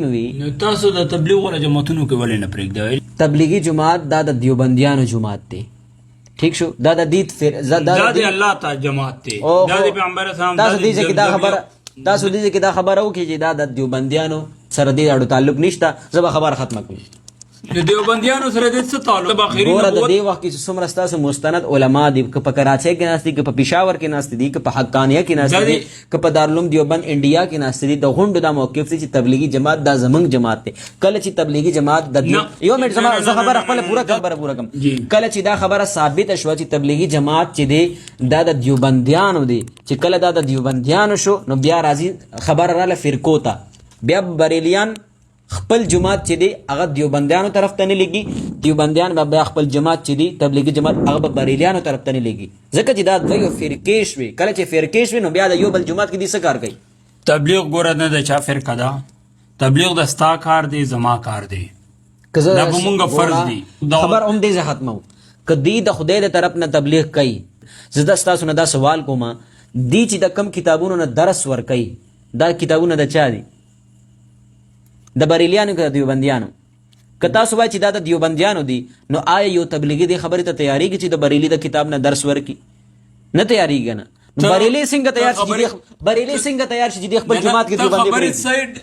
وي نو تاسو د تبلیغ ولا جماعتونو کې ولې نه پرېږدئ؟ تبلیغی جماعت دا د دیوبندیانو جماعت دی. ٹھیک شو دا د دید دا د الله تعالی جماعت دی، دا د پیغمبر اسلام تاسو دې چې دا خبره تاسو دې چې دا خبره وکړي چې دا د دیوبندیانو سره دې اړو تعلق نشته، زه به خبره ختمه کړم. د دیوبندیانو سره د څه تعلق؟ اخري ګوره د نبوت دې وخت کې چې څومره ستاسو مستند علما دي، که په کراچۍ کې ناست دي، که په پېښور کې ناست دي، که په حقانیه کې ناست دي، که په دارالعلوم دیوبند انډیا کې ناست دي، د غونډو دا موقف دی چې تبلیغي جماعت دا زمونږ جماعت دی. کله چې تبلیغي جماعت د یو منټ زه خبره خپله پوره کړم. کله چې دا خبره ثابته شوه چې تبلیغي جماعت چې دی دا د دیوبندیانو دی، چې کله دا د دیوبندیانو شو نو بیا راځي خبره راله فرقو ته، بیا بریلیان خپل جماعت چې دی هغه دیوبندیانو طرف ته نه لګي، دیوبندیان به خپل جماعت چې دی تبلیغي جماعت هغه به بریلیانو طرف ته نه لګي، ځکه چې دا دوی فرقې شوې. کله چې فرقې شوې نو بیا د یو بل جماعت کې دې څه کار کوي؟ تبلیغ ګوره نه د چا فرقه ده، تبلیغ د ستا کار دی، زما کار دی، دا به مونږ فرض دی. خبر هم دې زه ختمو که دی د خدای د طرف نه تبلیغ کوي، زه ستاسو نه دا سوال کوم دی چې د کم کتابونو نه درس ورکوي دا کتابونه د چا دي؟ د بریلیانو که د دیوبندیانو؟ که تاسو وایئ چې دا د دیوبندیانو دي نو آیا یو تبلیغي دې خبرې ته تیاریږي چې د بریلي د کتاب نه درس ورکړي؟ نه تیاریږي. نه نو بریلي څنګه تیار شي چې خپل جماعت کې دیوبندي پرېږدي؟